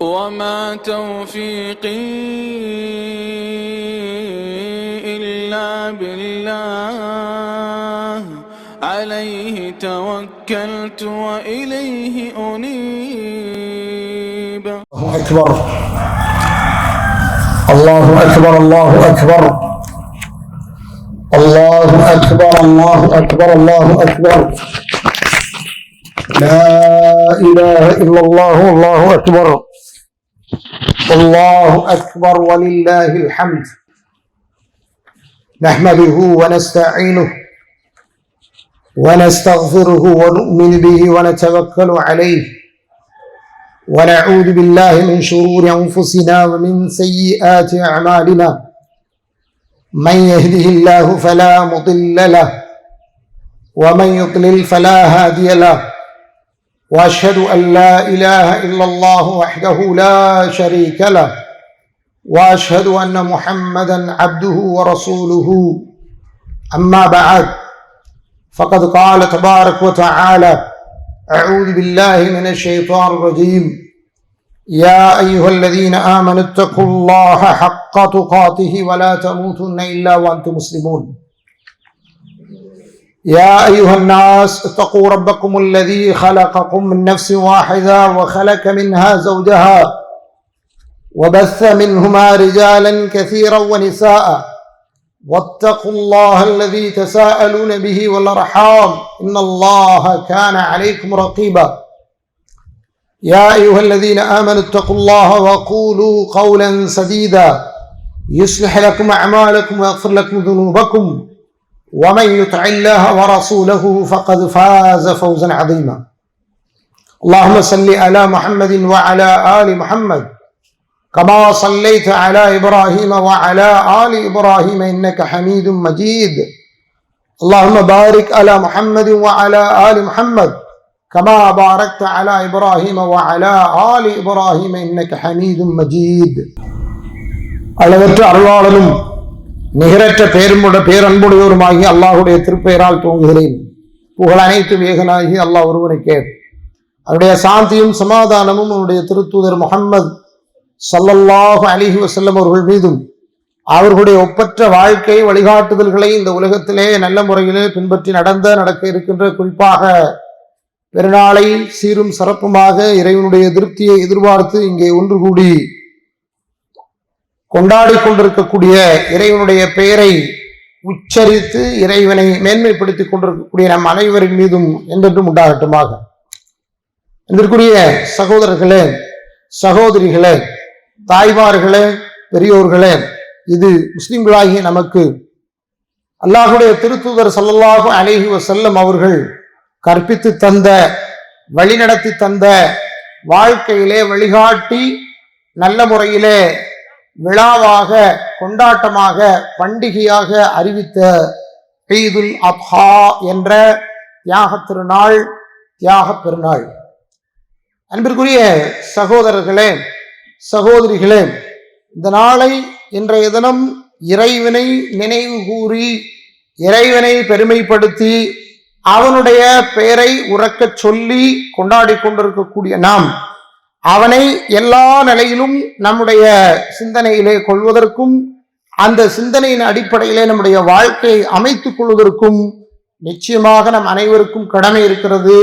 وما توفيقي إلا بالله عليه توكلت وإليه أنيب. الله أكبر الله أكبر الله أكبر الله أكبر الله أكبر الله أكبر لا إله إلا الله الله أكبر الله أكبر ولله الحمد. نحمده ونستعينه ونستغفره ونؤمن به ونتوكل عليه ونعوذ بالله من شرور أنفسنا ومن سيئات أعمالنا. من يهده الله فلا مضل له ومن يضلل فلا هادي له. وأشهد أن لا إله إلا الله وحده لا شريك له وأشهد أن محمدا عبده ورسوله. أما بعد فقد قال تبارك وتعالى: أعوذ بالله من الشيطان الرجيم. يا أيها الذين آمنوا اتقوا الله حق تقاته ولا تموتن إلا وأنتم مسلمون. يا أيها الناس اتقوا ربكم الذي خلقكم من نفس واحدة وخلق منها زوجها وبث منهما رجالا كثيرا ونساء واتقوا الله الذي تساءلون به والأرحام إن الله كان عليكم رقيبا. يا أيها الذين آمنوا اتقوا الله وقولوا قولا سديدا يصلح لكم أعمالكم ويغفر لكم ذنوبكم ومن يطع الله ورسوله فقد فاز فوزا عظيما. اللهم صل على محمد وعلى آل محمد كما صليت على إبراهيم وعلى آل إبراهيم إنك حميد مجيد. اللهم بارك على محمد وعلى آل محمد كما باركت على إبراهيم وعلى آل إبراهيم إنك حميد مجيد. அளவற்ற அருளாளனும் நிகரற்ற பேரன்புடையோருமாகி அல்லாஹுடைய திருப்பெயரால் துவங்குகிறேன். புகழ் அனைத்தும் ஏகனாகி அல்லாஹ் ஒருவனுக்கே. அவருடைய சாந்தியும் சமாதானமும் அவருடைய திருத்தூதர் முஹம்மது ஸல்லல்லாஹு அலைஹி வஸல்லம் அவர்கள் மீதும் அவர்களுடைய ஒப்பற்ற வாழ்க்கை வழிகாட்டுதல்களை இந்த உலகத்திலே நல்ல முறையிலே பின்பற்றி நடக்க இருக்கின்ற, குறிப்பாக பெருநாளை சீரும் சிறப்புமாக இறைவனுடைய திருப்தியை எதிர்பார்த்து இங்கே ஒன்று கூடி கொண்டாடி கொண்டிருக்கக்கூடிய இறைவனுடைய பெயரை உச்சரித்து இறைவனை மேன்மைப்படுத்திக் கொண்டிருக்கக்கூடிய நம் அனைவரின் மீதும் என்றென்றும் உண்டாகட்டுமாக. இதற்குரிய சகோதரர்களே, சகோதரிகளே, தாய்மார்களே, பெரியோர்களே, இது முஸ்லிம்களாகிய நமக்கு அல்லாஹுடைய திருத்தூதர் ஸல்லல்லாஹு அலைஹி வஸல்லம் அவர்கள் கற்பித்து தந்த, வழிநடத்தி தந்த, வாழ்க்கையிலே வழிகாட்டி நல்ல முறையிலே விழாவாக, கொண்டாட்டமாக, பண்டிகையாக அறிவித்த ஈதுல் அத்ஹா என்ற தியாக திருநாள், தியாக பெருநாள். அன்பிற்குரிய சகோதரர்களே, சகோதரிகளே, இந்த நாளை, இன்றைய தினம் இறைவனை நினைவு கூறி, இறைவனை பெருமைப்படுத்தி, அவனுடைய பெயரை உறக்கச் சொல்லி கொண்டாடி கொண்டிருக்கக்கூடிய நாம் அவனை எல்லா நிலையிலும் நம்முடைய சிந்தனையிலே கொள்வதற்கும், அந்த சிந்தனையின் அடிப்படையிலே நம்முடைய வாழ்க்கையை அமைத்துக் கொள்வதற்கும் நிச்சயமாக நம் அனைவருக்கும் கடமை இருக்கிறது.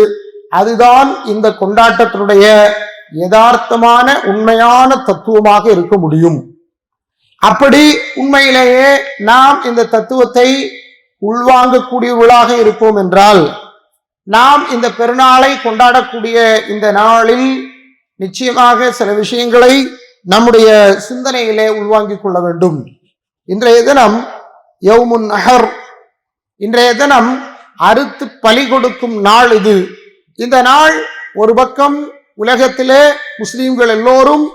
அதுதான் இந்த கொண்டாட்டத்தினுடைய யதார்த்தமான உண்மையான தத்துவமாக இருக்க முடியும். அப்படி உண்மையிலேயே நாம் இந்த தத்துவத்தை உள்வாங்கக்கூடியவர்களாக இருப்போம் என்றால், நாம் இந்த பெருநாளை கொண்டாடக்கூடிய இந்த நாளில் நிச்சயமாக சில விஷயங்களை நம்முடைய சிந்தனையிலே உள்வாங்கிக் கொள்ள வேண்டும். இன்றைய தினம் யௌமுன் நஹர், இன்றைய தினம் அறுத்து பலி கொடுக்கும் நாள் இது. இந்த நாள் ஒரு பக்கம் உலகத்திலே முஸ்லிம்கள் எல்லோரும்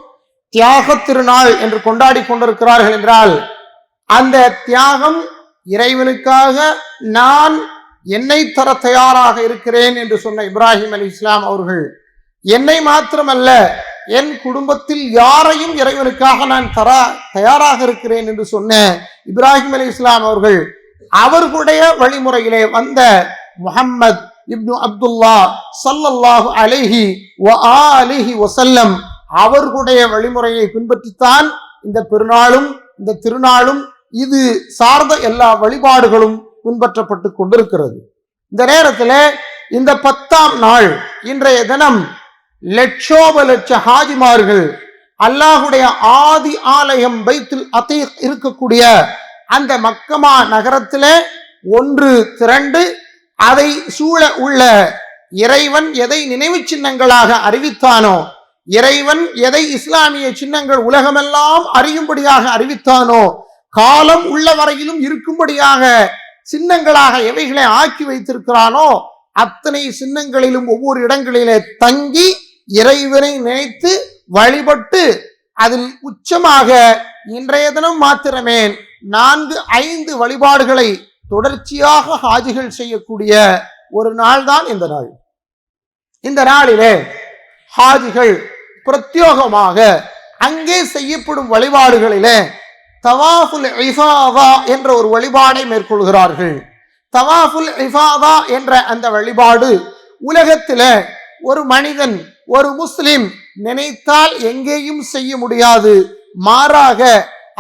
தியாக திருநாள் என்று கொண்டாடி கொண்டிருக்கிறார்கள் என்றால், அந்த தியாகம் இறைவனுக்காக நான் என்னை தர தயாராக இருக்கிறேன் என்று சொன்ன இப்ராஹிம் அலைஹிஸ்ஸலாம் அவர்கள், என்னை மாத்திரமல்ல என் குடும்பத்தில் யாரையும் இறைவனுக்காக நான் தர தயாராக இருக்கிறேன் என்று சொன்ன இப்ராஹிம் அலைஹிஸ்ஸலாம் அவர்கள், அவர்களுடைய வழிமுறையிலே வந்த முஹம்மது இப்னு அப்துல்லா ஸல்லல்லாஹு அலைஹி வ ஆலிஹி வஸல்லம் அவர்களுடைய வழிமுறையை பின்பற்றித்தான் இந்த பெருநாளும் இந்த திருநாளும் இது சார்ந்த எல்லா வழிபாடுகளும் பின்பற்றப்பட்டு கொண்டிருக்கிறது. இந்த நேரத்தில் இந்த 10ஆம் நாள் இன்றைய தினம் லட்சோப லட்ச ஹாஜிமார்கள் அல்லாஹுடைய ஆதி ஆலயம் பைத்துல் அதீக் இருக்கக்கூடிய அந்த மக்கமா நகரத்திலே ஒன்று திரண்டு அதை சூழ உள்ள இறைவன் எதை நினைவு சின்னங்களாக அறிவித்தானோ, இறைவன் எதை இஸ்லாமிய சின்னங்கள் உலகமெல்லாம் அறியும்படியாக அறிவித்தானோ, காலம் உள்ள வரையிலும் இருக்கும்படியாக சின்னங்களாக எவைகளை ஆக்கி வைத்திருக்கிறானோ அத்தனை சின்னங்களிலும் ஒவ்வொரு இடங்களிலே தங்கி இறைவனை நினைத்து வழிபட்டு அதில் உச்சமாக இன்றைய தினம் மாத்திரமே 4-5 வழிபாடுகளை தொடர்ச்சியாக ஹாஜிகள் செய்யக்கூடிய ஒரு நாள் தான் இந்த நாள். இந்த நாளிலே ஹாஜிகள் பிரத்யேகமாக அங்கே செய்யப்படும் வழிபாடுகளிலே தவாஃபுல் இஃபாதா என்ற ஒரு வழிபாடை மேற்கொள்கிறார்கள். தவாஃபுல் இஃபாதா என்ற அந்த வழிபாடு உலகத்திலே ஒரு மனிதன், ஒரு முஸ்லிம் நினைத்தால் எங்கேயும் செய்ய முடியாது. மாறாக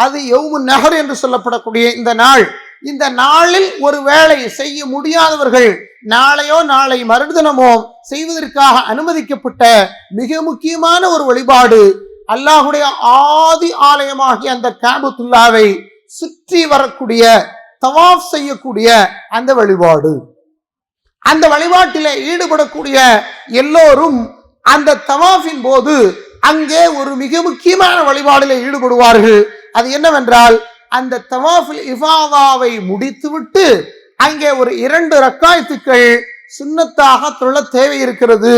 அது யௌமுன் நஹர் என்று சொல்லப்படக்கூடிய இந்த நாள், இந்த நாளில் ஒரு வேளை செய்ய முடியாதவர்கள் நாளையோ நாளை மறுதினமோ செய்வதற்காக அனுமதிக்கப்பட்ட மிக முக்கியமான ஒரு வழிபாடு அல்லாஹுடைய ஆதி ஆலயமாகிய அந்த காபத்துல்லாவை சுற்றி வரக்கூடிய தவாஃப் செய்யக்கூடிய அந்த வழிபாடு. அந்த வழிபாட்டிலே ஈடுபடக்கூடிய எல்லோரும் அந்த தவாஃபின் போது அங்கே ஒரு மிக முக்கியமான வழிபாடிலே ஈடுபடுவார்கள். அது என்னவென்றால், அந்த தவாஃபுல் இஃபாதாவை முடித்துவிட்டு அங்கே ஒரு 2 ரக்காயத்துக்கள் சுன்னத்தாக தொழ தேவை இருக்கிறது.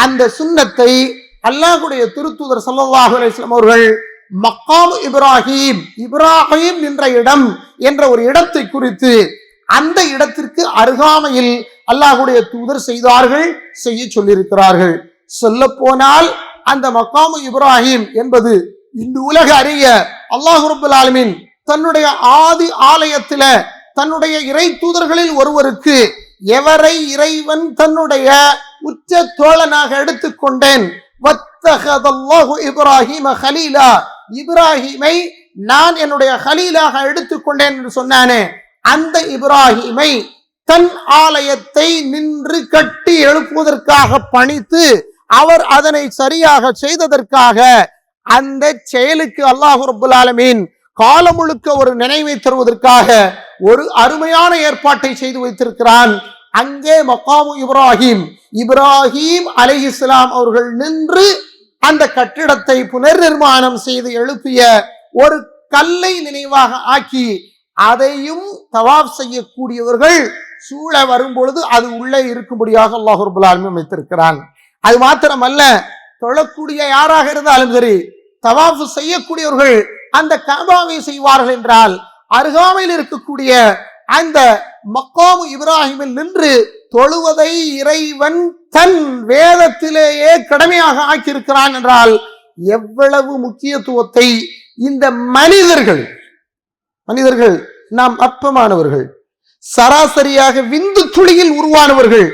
அந்த சுன்னத்தை அல்லாஹ்வுடைய திருத்தூதர் ஸல்லல்லாஹு அலைஹி வஸல்லம் அவர்கள் மக்காம் இப்ராஹிம் நின்ற இடம் என்ற ஒரு இடத்தை குறித்து அந்த இடத்திற்கு அருகாமையில் அல்லாஹ்வுடைய தூதர் செய்ய சொல்லியிருக்கிறார்கள். சொல்ல போனால் அந்த மக்காம் இப்ராஹிம் என்பது இந்த உலக அறிய அல்லாஹ் ரப்பல் ஆலமீன் தன்னுடைய ஆதி ஆலயத்தில தன்னுடைய இறை தூதர்களில் ஒருவருக்கு எவரை இறைவன் தன்னுடைய உச்ச தோழனாக எடுத்துக்கொண்டேன், இப்ராஹிமை நான் என்னுடைய ஹலீலாக எடுத்துக்கொண்டேன் என்று சொன்னானே, அந்த இப்ராஹிமை தன் ஆலயத்தை நின்று கட்டி எழுப்புவதற்காக பணித்து அவர் அதனை சரியாக செய்ததற்காக அந்த செயலுக்கு அல்லாஹ் ரப்பல் ஆலமீன் காலம் முழுக்க ஒரு நினைவை தருவதற்காக ஒரு அருமையான ஏற்பாட்டை செய்து வைத்திருக்கிறான். அங்கே மக்காமு இப்ராஹிம் அலைஹிஸ்ஸலாம் அவர்கள் நின்று அந்த கட்டிடத்தை புனர்நிர்மாணம் செய்து எழுப்பிய ஒரு கல்லை நினைவாக ஆக்கி அதையும் தவாப் செய்யக்கூடியவர்கள் சூழ வரும் பொழுது அது உள்ளே இருக்கும்படியாக அல்லாஹ் ரப்பல் ஆலமீன் வைத்திருக்கிறான். அது மாத்திரமல்ல, தொழக்கூடிய யாராக இருந்தாலும் சரி, தவாஃப் செய்யக்கூடியவர்கள் அந்த கஅபாவை செய்வார்கள் என்றால் அருகாமையில் இருக்கக்கூடிய அந்த மக்காமு இப்ராஹிமில் நின்று தொழுவதை இறைவன் தன் வேதத்திலேயே கடமையாக ஆக்கியிருக்கிறான் என்றால் எவ்வளவு முக்கியத்துவத்தை இந்த மனிதர்கள் நாம் அற்பமானவர்கள், சராசரியாக விந்து துளியில் உருவானவர்கள்,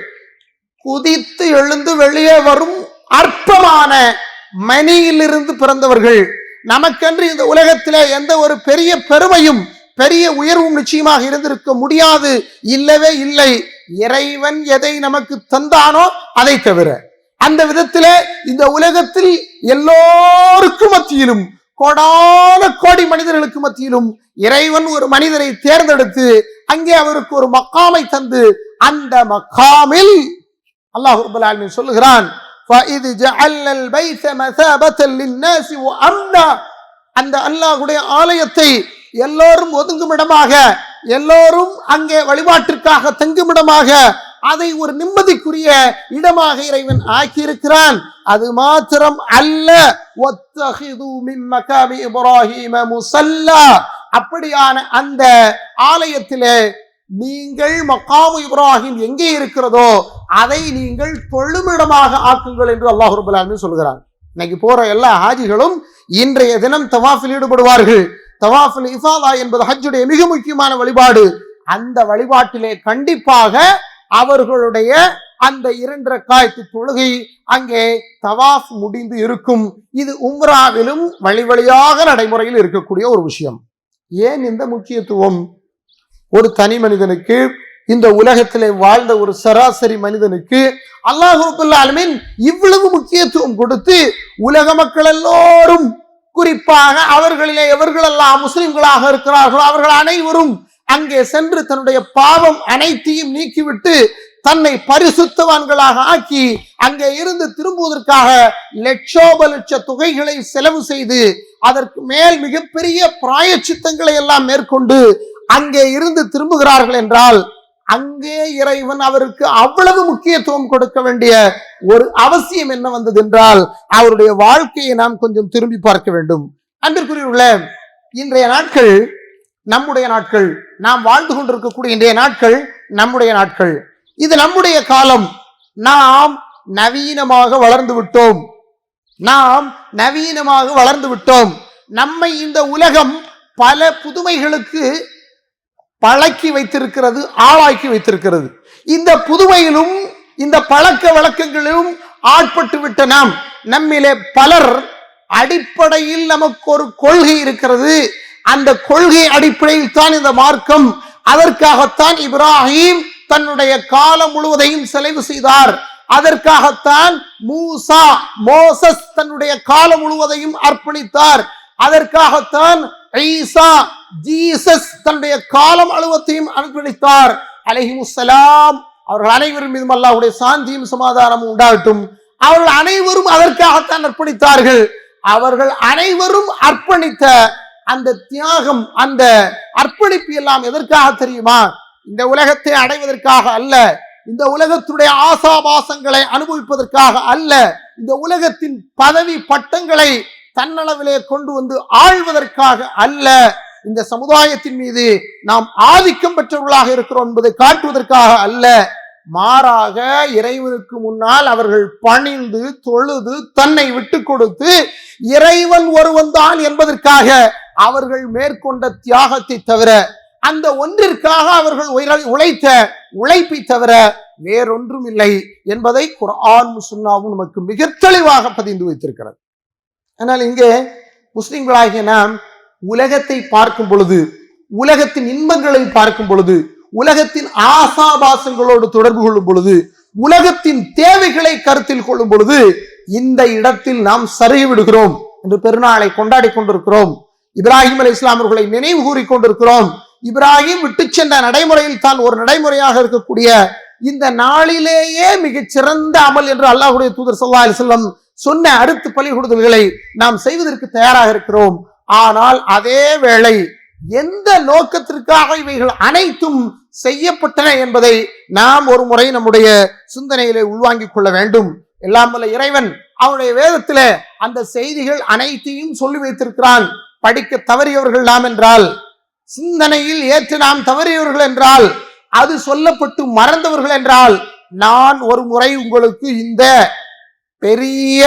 குதித்து எழுந்து வெளியே வரும் அற்பமான மணியிலிருந்து பிறந்தவர்கள், நமக்கென்று இந்த உலகத்திலே எந்த ஒரு பெரிய பெருமையும் பெரிய உயர்வும் நிச்சயமாக இருந்திருக்க முடியாது, இல்லவே இல்லை. இறைவன் எதை நமக்கு தந்தானோ அதை தவிர அந்த விதத்திலே இந்த உலகத்தில் எல்லோருக்கும் மத்தியிலும் கோடான கோடி மனிதர்களுக்கு மத்தியிலும் இறைவன் ஒரு மனிதரை தேர்ந்தெடுத்து அங்கே அவருக்கு ஒரு மக்காமை தந்து அந்த மக்காமில் அல்லாஹ் ரப்பல் ஆலமீன் சொல்லுகிறான், فَإِذْ جَعَلْنَا الْبَيْتَ مَثَابَةً لِلنَّاسِ وَأَمْنًا அந்த அல்லாஹ்வுடைய ஆலயத்தை எல்லோரும் ஒதுங்குமிடமாக, எல்லோரும் அங்கே வழிபாட்டிற்காக தங்குமிடமாக, அதை ஒரு நிம்மதிக்குரிய இடமாக இறைவன் ஆக்கியிருக்கிறான். அது மாத்திரம் அல்ல, وَاتَّخِذُوا مِن مَّقَامِ إِبْرَاهِيمَ مُصَلًّى அப்படியான அந்த ஆலயத்திலே நீங்கள் மக்காமு இப்ராஹிம் எங்கே இருக்கிறதோ அதை நீங்கள் தொழுமிடமாக ஆக்குங்கள் என்று அல்லாஹ் ரப்பல் ஆலமீன் சொல்கிறார். இன்னைக்கு போற எல்லா ஹாஜிகளும் இன்றைய தினம் தவாஃபில் ஈடுபடுவார்கள். தவாஃபுல் இஃபாதா என்பது ஹஜ்ஜுடைய மிக முக்கியமான வழிபாடு. அந்த வழிபாட்டிலே கண்டிப்பாக அவர்களுடைய அந்த 2 ரக்காயத்து தொழுகை அங்கே தவாஃப் முடிந்து இருக்கும். இது உம்ராவிலும் வழி வழியாக நடைமுறையில் இருக்கக்கூடிய ஒரு விஷயம். ஏன் இந்த முக்கியத்துவம்? ஒரு தனி மனிதனுக்கு, இந்த உலகத்திலே வாழ்ந்த ஒரு சராசரி மனிதனுக்கு அல்லாஹ் ரப்பல் ஆலமீன் இவ்வளவு முக்கியத்துவம் கொடுத்து உலக மக்கள் எல்லோரும், குறிப்பாக அவர்களிலே எவர்களெல்லாம் முஸ்லிம்களாக இருக்கிறார்களோ அவர்கள் அனைவரும் அங்கே சென்று தன்னுடைய பாவம் அனைத்தையும் நீக்கிவிட்டு தன்னை பரிசுத்தவான்களாக ஆக்கி அங்கே இருந்து திரும்புவதற்காக லட்சோப லட்ச தொகைகளை செலவு செய்து அதற்கு மேல் மிகப்பெரிய பிராயச்சித்தங்களை எல்லாம் மேற்கொண்டு அங்கே இருந்து திரும்புகிறார்கள் என்றால் அங்கே இறைவன் அவருக்கு அவ்வளவு முக்கியத்துவம் கொடுக்க வேண்டிய ஒரு அவசியம் என்ன வந்தது என்றால் அவருடைய வாழ்க்கையை நாம் கொஞ்சம் திரும்பி பார்க்க வேண்டும். அன்பிற்குரியவர்களே, இன்றைய நாட்கள் நம்முடைய நாட்கள், நாம் வாழ்ந்து கொண்டிருக்கக்கூடிய இன்றைய நாட்கள் நம்முடைய நாட்கள். இது நம்முடைய காலம். நாம் நவீனமாக வளர்ந்து விட்டோம். நம்மை இந்த உலகம் பல புதுமைகளுக்கு பழக்கி வைத்திருக்கிறது, ஆளாக்கி வைத்திருக்கிறது. இந்த புதுமையிலும் இந்த பழக்க வழக்கங்களிலும் ஆட்பட்டு விட்ட நாம், நம்மிலே பலர் அடிப்படையில் நமக்கு ஒரு கொள்கை இருக்கிறது. அந்த கொள்கை அடிப்படையில் தான் இந்த மார்க்கம். அதற்காகத்தான் இப்ராஹிம் தன்னுடைய காலம் முழுவதையும் செலவு செய்தார். அதற்காகத்தான் மோசஸ் தன்னுடைய காலம் முழுவதையும் அர்ப்பணித்தார். அதற்காகத்தான் ஈசா ஜீசஸ் தன்னுடைய காலம் முழுவதையும் அர்ப்பணித்தார். அலைஹிமுஸ்ஸலாம். அவர்கள் அனைவரும் மீதும் அல்லாஹ்வுடைய சாந்தியும் சமாதானமும் உண்டாகட்டும். அவர்கள் அனைவரும் அதற்காகத்தான் அர்ப்பணித்தார்கள். அவர்கள் அனைவரும் அர்ப்பணித்த அந்த தியாகம், அந்த அர்ப்பணிப்பு எல்லாம் எதற்காக தெரியுமா? இந்த உலகத்தை அடைவதற்காக அல்ல, இந்த உலகத்துடைய ஆசாபாசங்களை அனுபவிப்பதற்காக அல்ல, இந்த உலகத்தின் பதவி பட்டங்களை தன்னளவிலே கொண்டு வந்து ஆழ்வதற்காக அல்ல, இந்த சமுதாயத்தின் மீது நாம் ஆதிக்கம் பெற்றவர்களாக இருக்கிறோம் என்பதை காட்டுவதற்காக அல்ல. மாறாக இறைவனுக்கு முன்னால் அவர்கள் பணிந்து தொழுது தன்னை விட்டு கொடுத்து இறைவன் ஒருவன் தான் என்பதற்காக அவர்கள் மேற்கொண்ட தியாகத்தை தவிர, அந்த ஒன்றிற்காக அவர்கள் உழைத்த உழைப்பை தவிர வேறொன்றும் இல்லை என்பதை குர்ஆன் சுன்னாவும் நமக்கு மிக தெளிவாக பதிந்து வைத்திருக்கிறது. ஆனால் இங்கே முஸ்லிம்களாகிய நாம் உலகத்தை பார்க்கும் பொழுது, உலகத்தின் இன்பங்களை பார்க்கும் பொழுது, உலகத்தின் ஆசாபாசங்களோடு தொடர்பு கொள்ளும் பொழுது, உலகத்தின் தேவைகளை கருத்தில் கொள்ளும் பொழுது இந்த இடத்தில் நாம் சருகி விடுகிறோம். என்று பெருநாளை கொண்டாடி கொண்டிருக்கிறோம். இப்ராஹிம் அலைஹிஸ்ஸலாம் அவர்களை நினைவு கூறி கொண்டிருக்கிறோம். இப்ராஹிம் விட்டு சென்ற நடைமுறையில் தான் ஒரு நடைமுறையாக இருக்கக்கூடிய இந்த நாளிலேயே மிகச் சிறந்த அமல் என்று அல்லாஹ்வுடைய தூதர் ஸல்லல்லாஹு அலைஹி வஸல்லம் சொன்ன அறுத்து பலிகொடுதல்களை நாம் செய்வதற்கு தயாராக இருக்கிறோம். ஆனால் அதே வேளை எந்த நோக்கத்திற்காக இவைகள் அனைத்தும் செய்யப்பட்டன என்பதை நாம் ஒரு முறை நம்முடைய சிந்தனையிலே உள்வாங்கிக் கொள்ள வேண்டும். எல்லாம் வல்ல இறைவன் அவனுடைய வேதத்திலே அந்த செய்திகள் அனைத்தையும் சொல்லி வைத்திருக்கிறான். படிக்க தவறியவர்கள் நாம் என்றால், சிந்தனையில் ஏற்று நாம் தவறியவர்கள் என்றால், அது சொல்லப்பட்டு மறந்தவர்கள் என்றால், நான் ஒரு முறை உங்களுக்கு இந்த பெரிய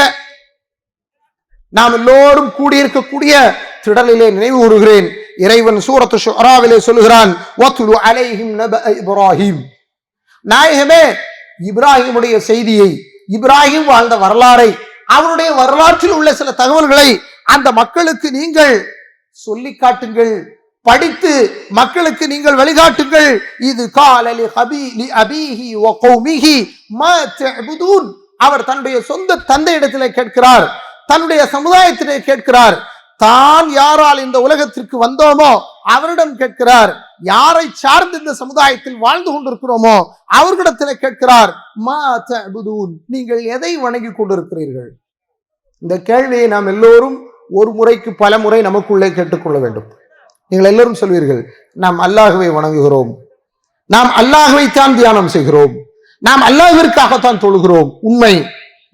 நாம் எல்லோரும் கூடியிருக்கக்கூடிய திடலிலே நினைவு கூறுகிறேன். இறைவன் சூரத்து ஷுஆராவிலே சொல்லுகிறான், வத்லு அலைஹிம் நபஅ இப்ராஹிம். நாயகமே, இப்ராஹிமுடைய செய்தியை, இப்ராஹிம் வாழ்ந்த வரலாறை, அவருடைய வரலாற்றில் உள்ள சில தகவல்களை அந்த மக்களுக்கு நீங்கள் சொல்லி காட்டுங்கள், படித்து மக்களுக்கு நீங்கள் வழிகாட்டுங்கள். இது காலலி ஹபீலி அபீஹி வ கௌமிஹி மா தஅபுதூன். அவர் தன்னுடைய சொந்த தந்தையிடத்திலே கேட்கிறார், தன்னுடைய சமுதாயத்திலே கேட்கிறார், தான் யாரால் இந்த உலகத்திற்கு வந்தோமோ அவரிடம் கேட்கிறார், யாரை சார்ந்து இந்த சமுதாயத்தில் வாழ்ந்து கொண்டிருக்கிறோமோ அவர்களிடத்திலே கேட்கிறார், மா தஅபுதூன், நீங்கள் எதை வணங்கி கொண்டிருக்கிறீர்கள்? இந்த கேள்வியை நாம் எல்லோரும் ஒரு முறைக்கு பல முறை நமக்குள்ளே கேட்டுக்கொள்ள வேண்டும். நீங்கள் எல்லோரும் சொல்வீர்கள், நாம் அல்லாஹ்வை வணங்குகிறோம், நாம் அல்லாஹ்வை தான் தியானம் செய்கிறோம், நாம் அல்லாஹ்விற்காகத்தான் தொழுகிறோம். உண்மை,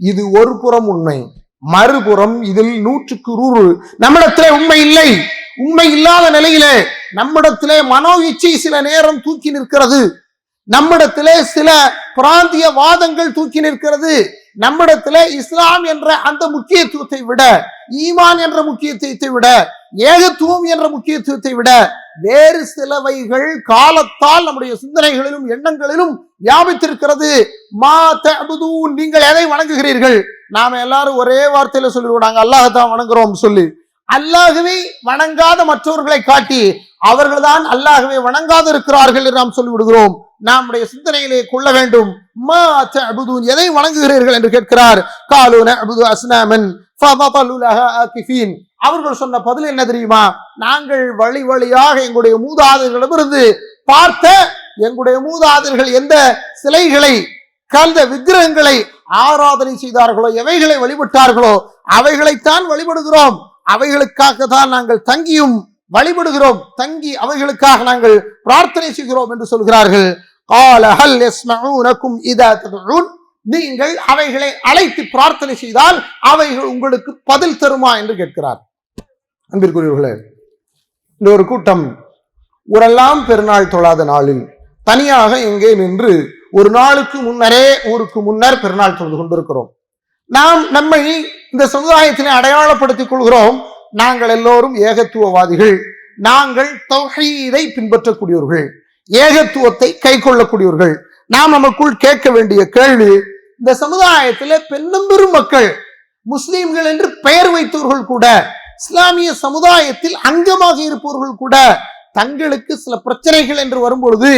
இது ஒரு புறம் உண்மை. மறுபுறம் இதில் 100க்கு 100 நம்மிடத்திலே உண்மை இல்லை. உண்மை இல்லாத நிலையிலே நம்மிடத்திலே மனோ இச்சை சில நேரம் தூக்கி நிற்கிறது, நம்மிடத்திலே சில பிராந்திய வாதங்கள் தூக்கி நிற்கிறது. நம்மிடத்துல இஸ்லாம் என்ற அந்த முக்கியத்துவத்தை விட, ஈமான் என்ற முக்கியத்துவத்தை விட, ஏகத்துவம் என்ற முக்கியத்துவத்தை விட வேறு சிலவைகள் காலத்தால் நம்முடைய சிந்தனைகளிலும் எண்ணங்களிலும் வியாபித்திருக்கிறது. மா தஅபுதூன், நீங்கள் எதை வணங்குகிறீர்கள்? நாம எல்லாரும் ஒரே வார்த்தையில சொல்லிவிடுவாங்க, அல்லாஹ் தான் வணங்குறோம் சொல்லி. அல்லாஹ்வை வணங்காத மற்றவர்களை காட்டி அவர்கள்தான் அல்லாஹ்வை வணங்காது இருக்கிறார்கள் என்று நாம் சொல்லிவிடுகிறோம். நம்முடைய சிந்தனையிலே கொள்ள வேண்டும். மா தஅபுதூன், எதை வணங்குகிறீர்கள் என்று கேட்கிறார். காலூ நஅபுது அஸ்னாமன் ஃபதலு லஹா ஆகிஃபீன். அவர்கள் சொன்ன பதில் என்ன தெரியுமா? நாங்கள் வழி வழியாக எங்களுடைய மூதாதையர்களிடமிருந்து பார்த்த, எங்களுடைய மூதாதையர்கள் எந்த சிலைகளை, கந்த விக்கிரகங்களை ஆராதனை செய்தார்களோ, எவைகளை வழிபட்டார்களோ அவைகளைத்தான் வழிபடுகிறோம். அவைகளுக்காக தான் நாங்கள் தங்கியும் வழிபடுகிறோம், தங்கி அவைகளுக்காக நாங்கள் பிரார்த்தனை செய்கிறோம் என்று சொல்கிறார்கள். قال هل يسمعونكم اذا تدعون, நீங்கள் அவைகளை அழைத்து பிரார்த்தனை செய்தால் அவைகள் உங்களுக்கு பதில் தருமா என்று கேட்கிறார். அன்பிற்குரியவர்களே, இந்த ஒரு கூட்டம் ஊரெல்லாம் பெருநாள் தொழாத நாளில் தனியாக எங்கே நின்று ஒரு நாளுக்கு முன்னரே, ஊருக்கு முன்னர் பெருநாள் தொழுது கொண்டிருக்கிறோம். நாம் நம்மை இந்த சமுதாயத்திலே அடையாளப்படுத்திக் கொள்கிறோம். நாங்கள் எல்லோரும் ஏகத்துவவாதிகள், நாங்கள் தௌஹீதை பின்பற்றக்கூடியவர்கள், ஏகத்துவத்தை கை கொள்ளக்கூடியவர்கள். நாம் நமக்குள் கேட்க வேண்டிய கேள்வி, இந்த சமுதாயத்திலே பெண்ணும் பெரும் மக்கள், முஸ்லீம்கள் என்று பெயர் வைத்தவர்கள் கூட, இஸ்லாமிய சமுதாயத்தில் அங்கமாக இருப்பவர்கள் கூட தங்களுக்கு சில பிரச்சனைகள் என்று வரும்பொழுது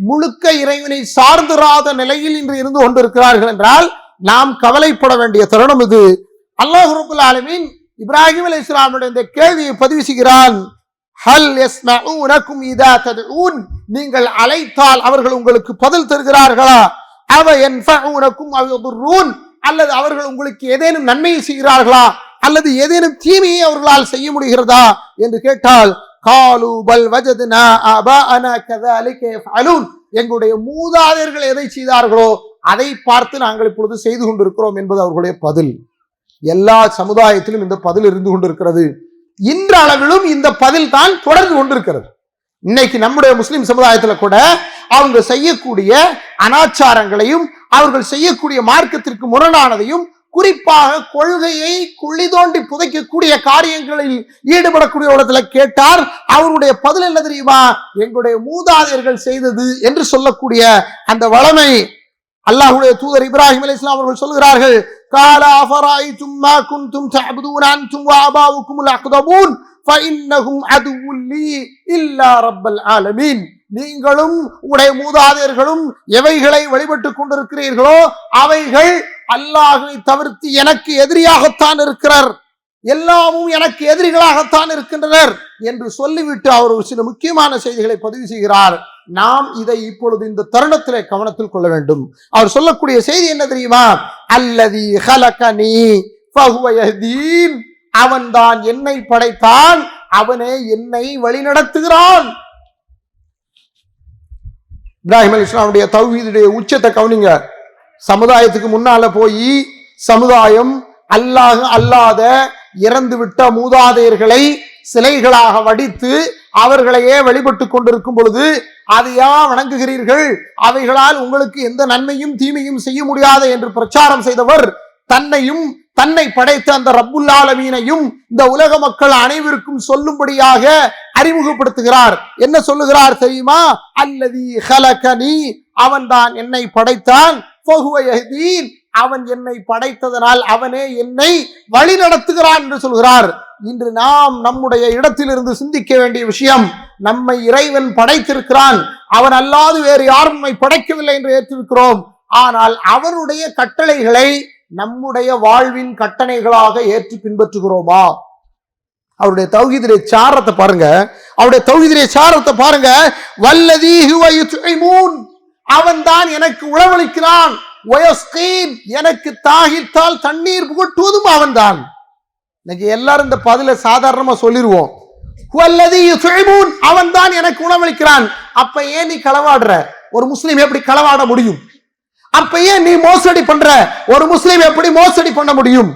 முழுக்க இறைவனை சார்ந்திராத நிலையில் இன்று இருந்து கொண்டிருக்கிறார்கள் என்றால் நாம் கவலைப்பட வேண்டிய தருணம் இது. அல்லாஹ் ரப்பல் ஆலமீன் இப்ராஹிம் அலைஹிஸ்ஸலாமுடைய இந்த கேள்வியை பதிவு செய்கிறான். ஹல் யஸ்மஊனகும் இதா ததுஊன், நீங்கள் அழைத்தால் அவர்கள் உங்களுக்கு பதில் தருகிறார்களா? அவ யன்ஃபஊனகும் அவ் யதுர்ரூன், அல்லது அவர்கள் உங்களுக்கு ஏதேனும் நன்மையை செய்கிறார்களா அல்லது ஏதேனும் தீமையை அவர்களால் செய்ய முடிகிறதா என்று கேட்டால், காலு பல் வஜத்னா ஆபாஅனா கذلك يفعلون, எங்களுடைய மூதாதையர்கள் எதை செய்தார்களோ அதை பார்த்து நாங்கள் இப்பொழுது செய்து கொண்டிருக்கிறோம் என்பது அவர்களுடைய பதில். எல்லா சமுதாயத்திலும் இந்த பதில் இருந்து கொண்டிருக்கிறது. இன்றளவிலும் இந்த பதில் தான் தொடர்ந்து கொண்டிருக்கிறது. இன்னைக்கு நம்முடைய முஸ்லிம் சமுதாயத்துல கூட அவங்க செய்யக்கூடிய அனாச்சாரங்களையும், அவர்கள் செய்யக்கூடிய மார்க்கத்திற்கு முரணானதையும், குறிப்பாக கொள்கையை குழி தோண்டி புதைக்கக்கூடிய காரியங்களில் ஈடுபடக்கூடிய இடத்துல கேட்டார், அவருடைய பதில் என்ன தெரியுமா? எங்களுடைய மூதாதையர்கள் செய்தது என்று சொல்லக்கூடிய அந்த வளமை. அல்லாஹ்வுடைய தூதர் இப்ராஹிம் அலைஹிஸ்ஸலாம் அவர்கள் சொல்கிறார்கள், قال أفرأيتم ما كنتم تعبدون أنتم وآباؤكم الأقدمون فإنهم عدو لي إلا رب العالمين. நீங்களும் உடைய மூதாதையர்களும் எவைகளை வழிபட்டுக் கொண்டிருக்கிறீர்களோ அவைகள் அல்லாஹ்வை தவிர்த்து எனக்கு எதிரியாகத்தான் இருக்கிறார், எல்லாமும் எனக்கு எதிரிகளாகத்தான் இருக்கின்றனர் என்று சொல்லிவிட்டு அவர் ஒரு சில முக்கியமான செய்திகளை பதிவு செய்கிறார். நாம் இதை இப்பொழுது இந்த தருணத்திலே கவனத்தில் கொள்ள வேண்டும். அவர் சொல்லக்கூடிய செய்தி என்ன தெரியுமா? அல்லதி ஹலகனி ஃபஹுவ யஹ்தீன், அவன்தான் என்னை படைத்தான், அவனே என்னை வழிநடத்துகிறான். இப்ராஹிம் அலைஹிஸ்ஸலாமுடைய தௌஹீதுடைய உச்சத்தை கவனிங்க. சமுதாயத்துக்கு முன்னால போய் சமுதாயம் அல்லாஹ் அல்லாத இறந்துவிட்ட மூதாதையர்களை சிலைகளாக வடித்து அவர்களையே வழிபட்டு கொண்டிருக்கும் பொழுது அதையா வணங்குகிறீர்கள், அவைகளால் உங்களுக்கு எந்த நன்மையும் தீமையும் செய்ய முடியாது என்று பிரச்சாரம் செய்தவர் தன்னையும் தன்னை படைத்த அந்த ரப்புல் ஆலமீனையும் இந்த உலக மக்கள் அனைவருக்கும் சொல்லும்படியாக அறிமுகப்படுத்துகிறார். என்ன சொல்லுகிறார் தெரியுமா? அல்லதி ஹலகனி, அவன்தான் என்னை படைத்தான், ஃபஹுவ யஹ்தீன், அவன் என்னை படைத்ததனால் அவனே என்னை வழி நடத்துகிறான் என்று சொல்கிறார். இன்று நாம் நம்முடைய இடத்திலிருந்து சிந்திக்க வேண்டிய விஷயம், நம்மை இறைவன் படைத்திருக்கிறான், அவன் அல்லாது வேறு யாரும் நம்மை படைக்கவில்லை என்று ஏற்றிருக்கிறோம். ஆனால் அவனுடைய கட்டளைகளை நம்முடைய வாழ்வின் கட்டளைகளாக ஏற்று பின்பற்றுகிறோமா? அவருடைய தௌஹீதுடைய சாரத்தை பாருங்க, அவருடைய தௌஹீதுடைய சாரத்தை பாருங்க. வல்லதி ஹுவ யுத்இமூன், அவன் தான் எனக்கு உணவளிக்கிறான், வயஸ்கீன், எனக்கு தாகித்தால் தண்ணீர் புகட்டுவதும் அவன் தான். இன்னைக்கு எல்லாரும் இந்த பதில சாதாரணமா சொல்லிடுவோம், வல்லதி யுத்இமூன், அவன் தான் எனக்கு உணவளிக்கிறான். அப்ப ஏன் நீ களவாடுற? ஒரு முஸ்லிம் எப்படி களவாட முடியும்? அப்ப ஏன் நீ மோசடி பண்ற? ஒரு முஸ்லிம் எப்படி மோசடி பண்ண முடியும்?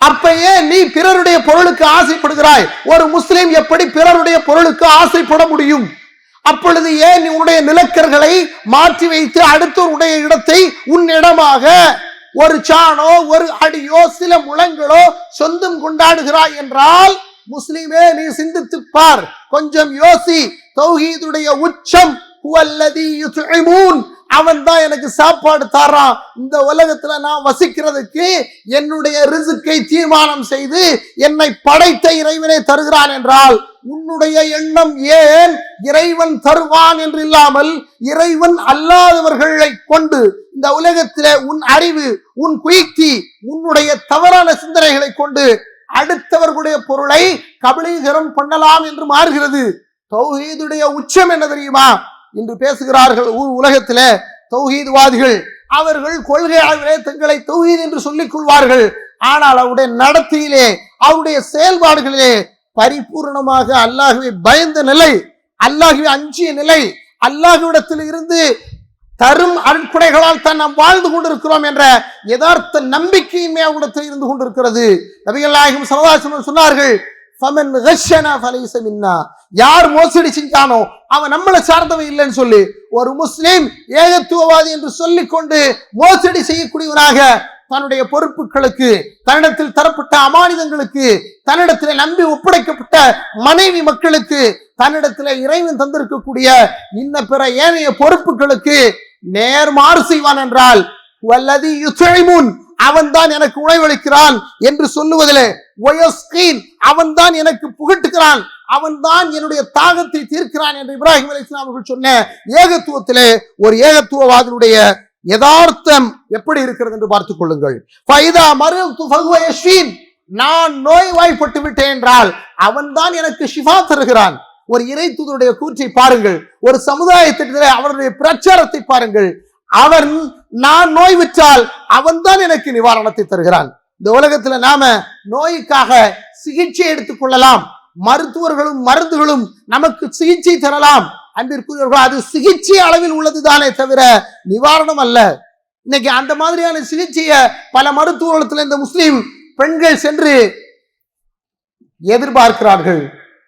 அப்ப ஏன் நீ பிறருடைய பொருளுக்கு ஆசைப்படுகிறாய்? ஒரு முஸ்லிம் எப்படி பிறருடைய பொருளுக்கு ஆசைப்பட முடியும்? அப்பொழுது ஏன் நீ உன்னுடைய நிலக்கர்களை மாற்றி வைத்து அடுத்தவருடைய இடத்தை உன் இடமாக ஒரு சாணோ ஒரு அடியோ சில முழங்களோ சொந்தம் கொண்டாடுகிறாய் என்றால் முஸ்லிமே நீ சிந்தித்து பார், கொஞ்சம் யோசி. தௌஹீதுடைய உச்சம் ஹுவல்லதீ யுத்இமூன், அவன் தான் எனக்கு சாப்பாடு தரான். இந்த உலகத்துல நான் வசிக்கிறதுக்கு என்னுடைய ரிஸ்கை தீர்மானம் செய்து என்னை படைத்த இறைவனை தருகிறான் என்றால் உன்னுடைய எண்ணம் ஏன் இறைவன் தருவான் என்று இல்லாமல் இறைவன் அல்லாதவர்களை கொண்டு இந்த உலகத்திலே உன் அறிவு, உன் குயுக்தி, உன்னுடைய தவறான சிந்தனைகளை கொண்டு அடுத்தவர்களுடைய பொருளை கபலீகரம் பண்ணலாம் என்று மாறுகிறது. தௌஹீதுடைய உச்சம் என்ன தெரியுமா? இன்று பேசுகிறார்கள் உலகத்திலே தௌஹீத்வாதிகள், அவர்கள் கொள்கை அளவிலே தங்களை தௌஹீத் என்று சொல்லிக் கொள்வார்கள். ஆனால் அவருடைய நடத்தையிலே, அவருடைய செயல்பாடுகளிலே பரிபூர்ணமாக அல்லாஹ்வை பயந்த நிலை, அல்லாஹ்வை அஞ்சிய நிலை, அல்லாஹ்விடத்தில் இருந்து தரும் அருட்கொடைகளால் தான் நாம் வாழ்ந்து கொண்டிருக்கிறோம் என்ற யதார்த்த நம்பிக்கையின்மை அவரிடத்தில் இருந்து கொண்டிருக்கிறது. நபிகள் நாயகம் ஸல்லல்லாஹு அலைஹி வஸல்லம் சொன்னார்கள், ஃபமன் கஷனா ஃபலைஸ மின்னா, யார் மோசடி செஞ்சானோ அவன் நம்மளை சார்ந்தவன் இல்லைன்னு சொல்லி ஒரு முஸ்லிம் ஏகத்துவவாதி என்று சொல்லிக் கொண்டு மோசடி செய்யக்கூடியவனாக தன்னுடைய பொறுப்புகளுக்கு, தன்னிடத்தில் தரப்பட்ட அமானிதங்களுக்கு, தன்னிடத்தில் நம்பி ஒப்படைக்கப்பட்ட மனைவி மக்களுக்கு, தன்னிடத்தில் இறைவன் தந்திருக்கக்கூடிய இன்ன பிற ஏனைய பொறுப்புகளுக்கு நேர்மாறு செய்வான் என்றால் வல்லதி யுத்இமூன், அவன் தான் எனக்கு உணவளிக்கிறான் என்று சொல்லுவதிலே, அவன் தான் எனக்கு புகட்டுகிறான், அவன் தான் என்னுடைய தாகத்தை தீர்க்கிறான் என்று இப்ராஹிம் அலைஹிஸ்ஸலாம் அவர்கள் சொன்ன ஏகத்துவத்திலே ஒரு ஏகத்துவவாதியுடைய யதார்த்தம் எப்படி இருக்கிறது என்று பார்த்துக் கொள்ளுங்கள். நான் நோய்வாய்ப்பட்டு விட்டேன் என்றால் அவன் தான் எனக்கு ஷிஃபா தருகிறான். ஒரு இறை தூதருடைய கூற்றை பாருங்கள், ஒரு சமுதாயத்திலே அவருடைய பிரச்சாரத்தை பாருங்கள். அவன் நான் நோய் விட்டால் அவன் தான் எனக்கு நிவாரணத்தை தருகிறான். இந்த உலகத்துல நாம நோய்க்காக சிகிச்சை எடுத்துக் கொள்ளலாம், மருத்துவர்களும் மருந்துகளும் நமக்கு சிகிச்சை தரலாம். அன்பிற்குரியவர்கள், அது சிகிச்சை அளவில் உள்ளதுதானே தவிர நிவாரணம் அல்ல. இன்னைக்கு அந்த மாதிரியான சிகிச்சைய பல மருத்துவத்தில் இந்த முஸ்லிம் பெண்கள் சென்று எதிர்பார்க்கிறார்கள்.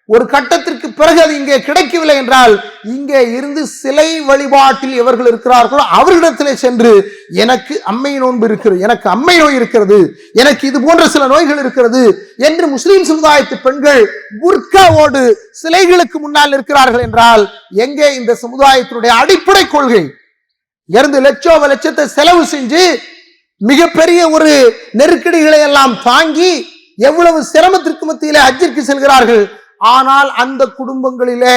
ஒரு கட்டத்திற்கு பிறகு அது இங்கே கிடைக்கவில்லை என்றால் இங்கே இருந்து சிலை வழிபாட்டில் எவர்கள் இருக்கிறார்களோ அவர்களிடத்திலே சென்று எனக்கு அம்மை நோன்பு இருக்கிறது, எனக்கு அம்மை நோய் இருக்கிறது, எனக்கு இது போன்ற சில நோய்கள் இருக்கிறது என்று முஸ்லிம் சமுதாயத்து பெண்கள் புர்காவோடு சிலைகளுக்கு முன்னால் இருக்கிறார்கள் என்றால் எங்கே இந்த சமுதாயத்தினுடைய அடிப்படை கொள்கை? இருந்து லட்சத்தை செலவு செஞ்சு மிகப்பெரிய ஒரு நெருக்கடிகளை எல்லாம் தாங்கி எவ்வளவு சிரமத்திற்கு மத்தியிலே ஹஜ்ஜிற்கு செல்கிறார்கள். ஆனால் அந்த குடும்பங்களிலே,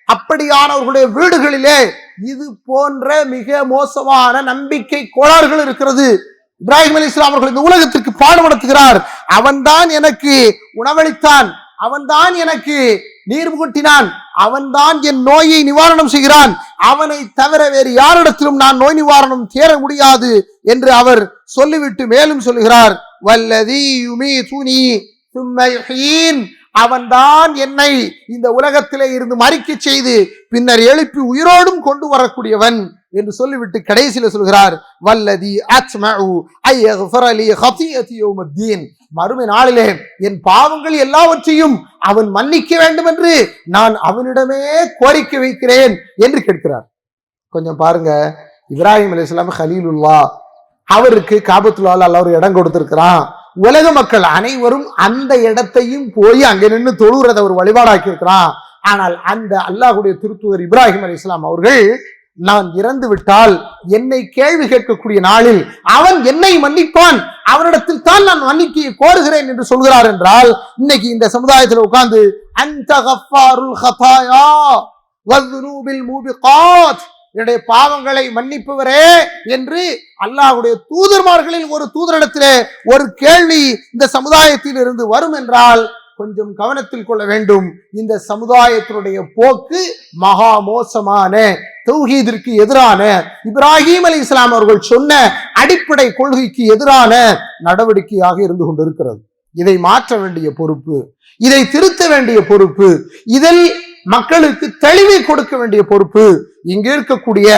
அப்படியானவர்களுடைய வீடுகளிலே இது போன்ற மிக மோசமான நம்பிக்கை கோளாறுகள் இருக்கிறது. இப்ராஹிம் அலைஹிஸ்ஸலாம் அவர்கள் இந்த உலகத்திற்கு பாடம் நடத்துகிறார். அவன்தான் எனக்கு உணவளித்தான், அவன்தான் எனக்கு நீர் புகட்டினான், அவன்தான் என் நோயை நிவாரணம் செய்கிறான், அவனை தவிர வேறு யாரிடத்திலும் நான் நோய் நிவாரணம் தேர முடியாது என்று அவர் சொல்லிவிட்டு மேலும் சொல்லுகிறார், வல்லதி யுமீதுனி சும்ம யுஹ்யீன், அவன்தான் என்னை இந்த உலகத்திலே இருந்து மறிக்க செய்து பின்னர் எழுப்பி உயிரோடும் கொண்டு வரக்கூடியவன் என்று சொல்லிவிட்டு கடைசியில சொல்கிறார், வல்லதி அஸ்மஉ ஐயக்ஃபிர லி ஹதீயதி யௌமத்தீன், மறுமை நாளிலே என் பாவங்கள் எல்லாவற்றையும் அவன் மன்னிக்க வேண்டும் என்று நான் அவனிடமே கோரிக்கை வைக்கிறேன் என்று கேட்கிறார். கொஞ்சம் பாருங்க, இப்ராஹிம் அலைஹிஸ்ஸலாம் கலீலுல்லாஹ், அவருக்கு காபத்துல்லாஹ்ல அல்லாஹ் ஒரு இடம் கொடுத்திருக்கிறான். உலக மக்கள் அனைவரும் அந்த இடத்தையும் போய் அங்க நின்று தொழுகிறத ஒரு வழிபாடாக்கி இருக்கிறான். ஆனால் அந்த அல்லாஹ்வுடைய திருத்தூதர் இப்ராஹிம் அலைஹிஸ்ஸலாம் அவர்கள், நான் இறந்து விட்டால் என்னை கேள்வி கேட்கக்கூடிய நாளில் அவன் என்னை மன்னிப்பான், அவனிடத்தில் தான் நான் மன்னிக்கையை கோருகிறேன் என்று சொல்கிறார் என்றால், இன்னைக்கு இந்த சமுதாயத்தில் உட்கார்ந்து அன்த கஃபாருல் ஹதாயா வஸ்ஸுனூபில் மூபிகாத், என்னுடைய பாவங்களை மன்னிப்பவரே என்று அல்லாஹ்வுடைய தூதர்மார்களில் ஒரு தூதரிடத்திலே ஒரு கேள்வி இந்த சமுதாயத்தில் இருந்து வரும் என்றால் கொஞ்சம் கவனத்தில் கொள்ள வேண்டும். இந்த சமுதாயத்தினுடைய போக்கு மகா மோசமான, தௌஹீதிற்கு எதிரான, இப்ராஹிம் அலைஹிஸ்ஸலாம் அவர்கள் சொன்ன அடிப்படை கொள்கைக்கு எதிரான நடவடிக்கையாக இருந்து கொண்டிருக்கிறது. இதை மாற்ற வேண்டிய பொறுப்பு, இதை திருத்த வேண்டிய பொறுப்பு, இதில் மக்களுக்கு தெளிவை கொடுக்க வேண்டிய பொறுப்பு இங்கு இருக்கக்கூடிய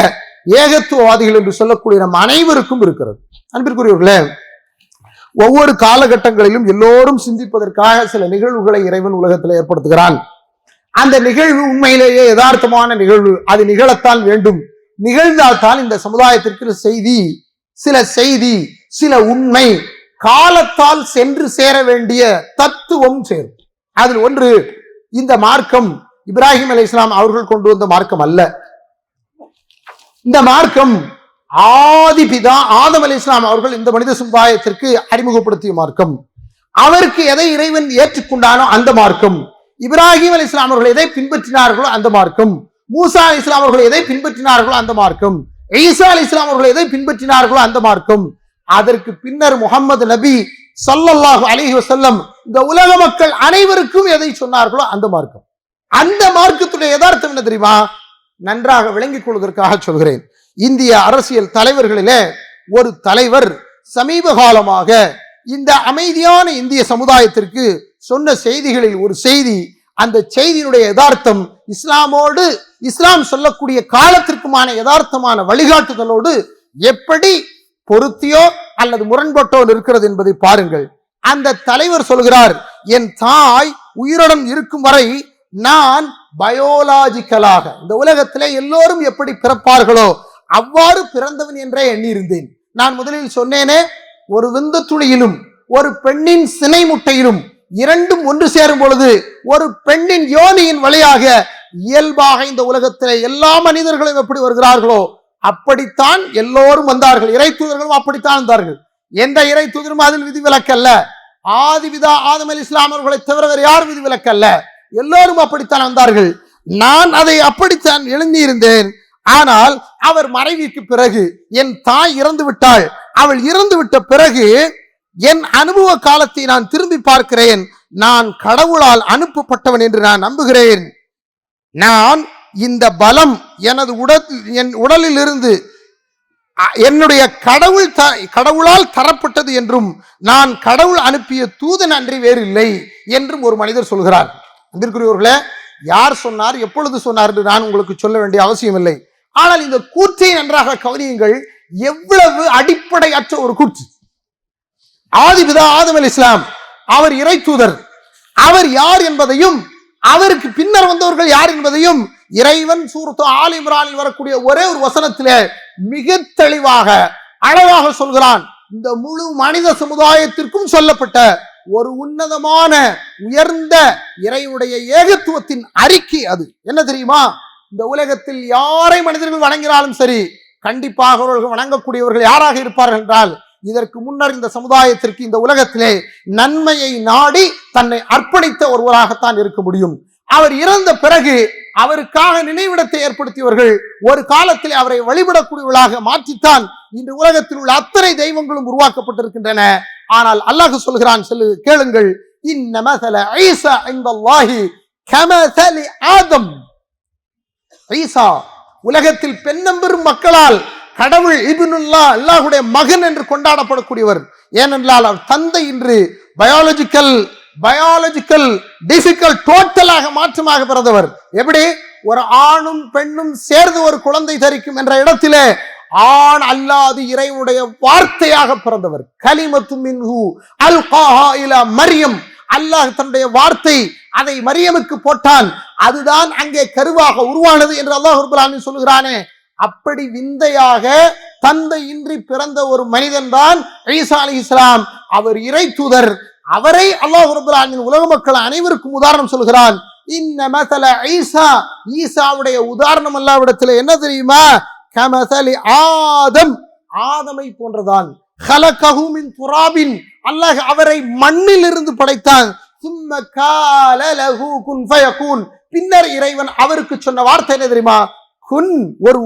ஏகத்துவவாதிகள் என்று சொல்லக்கூடிய நம் அனைவருக்கும் இருக்கிறது. அன்பிற்குரியவர்களே, ஒவ்வொரு காலகட்டங்களிலும் எல்லோரும் சிந்திப்பதற்காக சில நிகழ்வுகளை இறைவன் உலகத்தில் ஏற்படுத்துகிறான். அந்த நிகழ்வு உண்மையிலேயே யதார்த்தமான நிகழ்வு, அது நிகழத்தான் வேண்டும். நிகழ்ந்தால்தான் இந்த சமுதாயத்திற்கு சில செய்தி சில உண்மை காலத்தால் சென்று சேர வேண்டிய தத்துவம் சேரும். அதில் ஒன்று, இந்த மார்க்கம் இப்ராஹிம் அலைஹிஸ்ஸலாம் அவர்கள் கொண்டு வந்த மார்க்கம் அல்ல. இந்த மார்க்கம் ஆதிபிதா ஆதம் அலைஹிஸ்ஸலாம் அவர்கள் இந்த மனித சமுதாயத்திற்கு அறிமுகப்படுத்திய மார்க்கம். அவருக்கு எதை இறைவன் ஏற்றுக்கொண்டானோ அந்த மார்க்கம். இப்ராஹிம் அலைஹிஸ்ஸலாம் அவர்கள் எதை பின்பற்றினார்களோ அந்த மார்க்கம். மூசா அலைஹிஸ்ஸலாம் அவர்கள் எதை பின்பற்றினார்களோ அந்த மார்க்கம். ஈசா அலைஹிஸ்ஸலாம் அவர்கள் எதை பின்பற்றினார்களோ அந்த மார்க்கம். அதற்கு பின்னர் முஹம்மது நபி ஸல்லல்லாஹு அலைஹி வஸல்லம் இந்த உலக மக்கள் அனைவருக்கும் எதை சொன்னார்களோ அந்த மார்க்கம். அந்த மார்க்கத்துடைய யதார்த்தம் என்ன தெரியுமா? நன்றாக விளங்கிக் கொள்வதற்காக சொல்கிறேன். இந்திய அரசியல் தலைவர்களிலே ஒரு தலைவர் சமீப காலமாக இந்த அமைதியான இந்திய சமுதாயத்திற்கு சொன்ன செய்திகளில் ஒரு செய்தி, அந்த செய்தியினுடைய யதார்த்தம் இஸ்லாமோடு, இஸ்லாம் சொல்லக்கூடிய காலத்திற்குமான யதார்த்தமான வழிகாட்டுதலோடு எப்படி பொருத்தியோ அல்லது முரண்பட்டோ இருக்கிறது என்பதை பாருங்கள். அந்த தலைவர் சொல்கிறார், என் தாய் உயிருடன் இருக்கும் வரை நான் பயோலாஜிக்கலாக இந்த உலகத்திலே எல்லோரும் எப்படி பிறப்பார்களோ அவ்வாறு பிறந்தவன் என்றே எண்ணியிருந்தேன். நான் முதலில் சொன்னேனே, ஒரு விந்து துளியிலும் ஒரு பெண்ணின் சினை முட்டையிலும் இரண்டும் ஒன்று சேரும் பொழுது ஒரு பெண்ணின் யோனியின் வழியாக இயல்பாக இந்த உலகத்திலே எல்லா மனிதர்களும் எப்படி வருகிறார்களோ அப்படித்தான் எல்லோரும் வந்தார்கள். இறை தூதர்களும் அப்படித்தான் வந்தார்கள். எந்த இறை தூதரும் அதில் விதிவிலக்கல்ல. ஆதிபிதா ஆதம் அலைஹிஸ்ஸலாம் அவர்களை தவிர வேறு யார் விதிவிலக்கல்ல. எல்லோரும் அப்படித்தான் வந்தார்கள். நான் அதை அப்படித்தான் எழுந்திருந்தேன். ஆனால் அவர் மறைவிற்கு பிறகு என் தாய் இறந்து விட்டாள். அவள் இறந்து விட்ட பிறகு என் அனுபவ காலத்தை நான் திரும்பி பார்க்கிறேன். நான் கடவுளால் அனுப்பப்பட்டவன் என்று நான் நம்புகிறேன். நான் இந்த பலம் எனது என் உடலில் இருந்து என்னுடைய கடவுளால் தரப்பட்டது என்றும் நான் கடவுள் அனுப்பிய தூதன் அன்றி வேறு இல்லை என்றும் ஒரு மனிதர் சொல்கிறார். அன்பிற்குரியவர்களே, யார் சொன்னார், எப்பொழுது சொன்னார் என்று நான் உங்களுக்கு சொல்ல வேண்டிய அவசியம் இல்லை. ஆனால் இந்த கூற்றை நன்றாக கவனியுங்கள். எவ்வளவு அடிப்படையற்ற ஒரு கூற்று. ஆதிபிதா ஆதம் அலைஹிஸ்ஸலாம் அவர் இறை தூதர். அவர் யார் என்பதையும் அவருக்கு பின்னர் வந்தவர்கள் யார் என்பதையும் இறைவன் சூரத்து ஆல் இம்ரானில் வரக்கூடிய ஒரே ஒரு வசனத்திலே மிக தெளிவாக அழகாக சொல்கிறான். இந்த முழு மனித சமுதாயத்திற்கும் சொல்லப்பட்ட ஒரு உன்னதமான உயர்ந்த இறைவனுடைய ஏகத்துவத்தின் அறிக்கை. அது என்ன தெரியுமா? இந்த உலகத்தில் யாரை மனிதர்கள் வணங்கினாலும் சரி, கண்டிப்பாக அவர்கள் வணங்கக்கூடியவர்கள் யாராக இருப்பார்கள் என்றால், இதற்கு முன்னர் இந்த சமுதாயத்திற்கு இந்த உலகத்திலே நன்மையை நாடி தன்னை அர்ப்பணித்த ஒருவராகத்தான் இருக்க முடியும். அவர் இறந்த பிறகு அவருக்காக நினைவிடத்தை ஏற்படுத்தியவர்கள் ஒரு காலத்தில் அவரை வழிபடக்கூடியவர்களாக மாற்றித்தான் இன்று உலகத்தில் உள்ள அத்தனை தெய்வங்களும் உருவாக்கப்பட்டிருக்கின்றன. ஆனால் அல்லாஹ் சொல்கிறான், கேளுங்கள், இன்ன மஸல ஈஸா இன்தல்லாஹி கமஸலி ஆதம். ஈசா உலகத்தில் பெண்ணெம்பெரும் மக்களால் கடவுள் இப்னுல்லா, அல்லாஹ்வுடைய மகன் என்று கொண்டாடப்படக்கூடியவர். ஏனென்றால் அவர் தந்தை இன்று பயாலஜிக்கல் டிஃபிகல்ட் டோட்டலாக மாற்றமாக பிறந்தவர். எப்படி ஒரு ஆணும் பெண்ணும் சேர்ந்து ஒரு குழந்தை தரிக்கும் என்ற இடத்திலே ஆண் அல்லாது இறைவனுடைய வார்த்தையாக பிறந்தவர். கலிமத்து மின்ஹு அல்காஹா இலா மரியம். அல்லாஹ் தன்னுடைய வார்த்தை அதை மரியமுக்கு போட்டான், அதுதான் அங்கே கருவாக உருவானது என்று அல்லாஹ் ரப்பல் ஆலமீன் சொல்கிறானே. அப்படி விந்தையாக தந்தை இன்றி பிறந்த ஒரு மனிதன் தான் ஈசா அலைஹிஸ்ஸலாம். அவர் இறை தூதர். அவரை அல்லாஹ் ரப்பல் ஆலமீன் உலக மக்கள் அனைவருக்கும் உதாரணம் சொல்கிறான். இன்ன மஸல ஈசா, ஈசாவுடைய உதாரணம் அல்லாஹ்விடத்தில் என்ன தெரியுமா? கமஸலி ஆதம், ஆதமை போன்றதான். ஹலகஹு மின் துராபின், அல்லாஹ் அவரை மண்ணில் இருந்து படைத்தான். சும்ம கால லஹு குன் ஃபயகூன், பின்னர் இறைவன் அவருக்கு சொன்ன வார்த்தை என்ன தெரியுமா? குன், ஒரு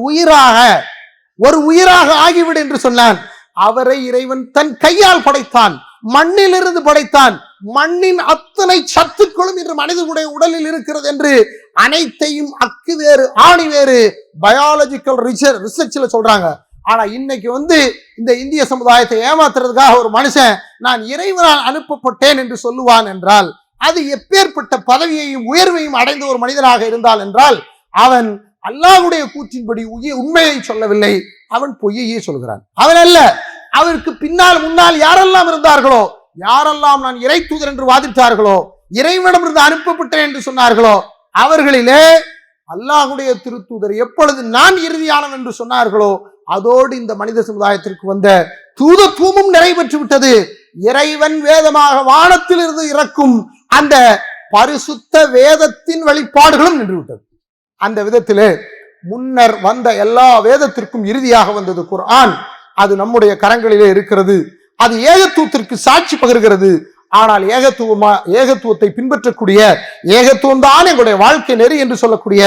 உயிராக ஆகிவிடு என்று சொன்னான். அவரை இறைவன் தன் கையால் படைத்தான், மண்ணிலிருந்து படைத்தான். மண்ணின் அத்தனை சத்துக்களும் இன்று மனிதனுடைய உடலில் இருக்கிறது என்று அனைத்தையும் அக்கு வேறு ஆணி வேறு பயாலஜிக்கல் ரிசர்ச்ல சொல்றாங்க. ஆனா இன்னைக்கு இந்த இந்திய சமுதாயத்தை ஏமாத்துறதுக்காக ஒரு மனுஷன் நான் இறைவனால் அனுப்பப்பட்டேன் என்று சொல்லுவான் என்றால், அது எப்பேற்பட்ட பதவியையும் உயர்வையும் அடைந்த ஒரு மனிதனாக இருந்தால் என்றால், அவன் அல்லாஹ்வுடைய கூற்றின்படி உண்மையை சொல்லவில்லை, அவன் பொய்யையே சொல்கிறான். அவன் அல்ல, அவருக்கு பின்னால் முன்னால் யாரெல்லாம் இருந்தார்களோ, யாரெல்லாம் நான் இறை தூதர் என்று வாதிட்டார்களோ, இறைவனிடமிருந்து அனுப்பப்பட்டேன் என்று சொன்னார்களோ, அவர்களிலே அல்லாஹ்வுடைய திருத்தூதர் எப்பொழுது நான் இறுதியானவன் என்று சொன்னார்களோ, அதோடு இந்த மனித சமுதாயத்திற்கு வந்த தூதத்துவமும் நிறைவேற்றி விட்டது. இறைவன் வேதமாக வானத்திலிருந்து இறக்கும் அந்த பரிசுத்த வேதத்தின் வெளிப்பாடுகளும் நின்றுவிட்டது. அந்த விதத்திலே முன்னர் வந்த எல்லா வேதத்திற்கும் இறுதியாக வந்தது குர்ஆன். அது நம்முடைய கரங்களிலே இருக்கிறது. அது ஏகத்துவத்திற்கு சாட்சி பகர்கிறது. ஆனால் ஏகத்துவத்தை பின்பற்றக்கூடிய, ஏகத்துவம் தான் எங்களுடைய வாழ்க்கை நெறி என்று சொல்லக்கூடிய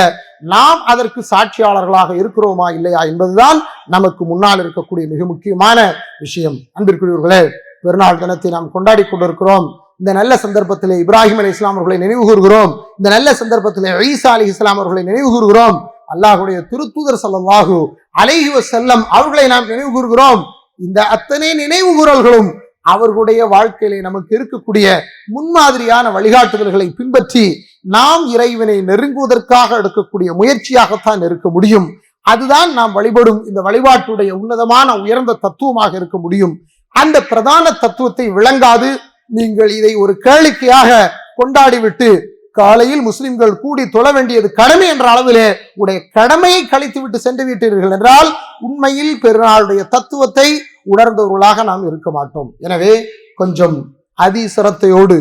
நாம் அதற்கு சாட்சியாளர்களாக இருக்கிறோமா இல்லையா என்பதுதான் நமக்கு முன்னால் இருக்கக்கூடிய மிக முக்கியமான விஷயம். அன்பிற்குரியவர்களே, பெருநாள் தினத்தை நாம் கொண்டாடி கொண்டிருக்கிறோம். இந்த நல்ல சந்தர்ப்பத்திலே இப்ராஹிம் அலைஹிஸ்ஸலாம் அவர்களை நினைவு கூறுகிறோம். இந்த நல்ல சந்தர்ப்பத்திலே ஈசா அலைஹிஸ்ஸலாம் அவர்களை நினைவு கூறுகிறோம். அல்லாஹ்வுடைய திருத்தூதர் ஸல்லல்லாஹு அலைஹி வஸல்லம் அவர்களை நாம் நினைவு கூறுகிறோம். இந்த அத்தனை நினைவு கூறல்களும் அவர்களுடைய வாழ்க்கையிலே நமக்கு இருக்கக்கூடிய முன்மாதிரியான வழிகாட்டுதல்களை பின்பற்றி நாம் இறைவனை நெருங்குவதற்காக எடுக்கக்கூடிய முயற்சியாகத்தான் இருக்க முடியும். அதுதான் நாம் வழிபடும் இந்த வழிபாட்டுடைய உன்னதமான உயர்ந்த தத்துவமாக இருக்க முடியும். அந்த பிரதான தத்துவத்தை விளங்காது நீங்கள் இதை ஒரு கேளிக்கையாக கொண்டாடிவிட்டு காலையில் முஸ்லிம்கள் கூடி தொழ வேண்டியது கடமை என்ற அளவிலே உடைய கடமையை கழித்து விட்டு சென்று விட்டீர்கள் என்றால் உண்மையில் பெருநாளுடைய தத்துவத்தை உணர்ந்தவர்களாக நாம் இருக்க மாட்டோம். எனவே கொஞ்சம் அதிசிரத்தையோடு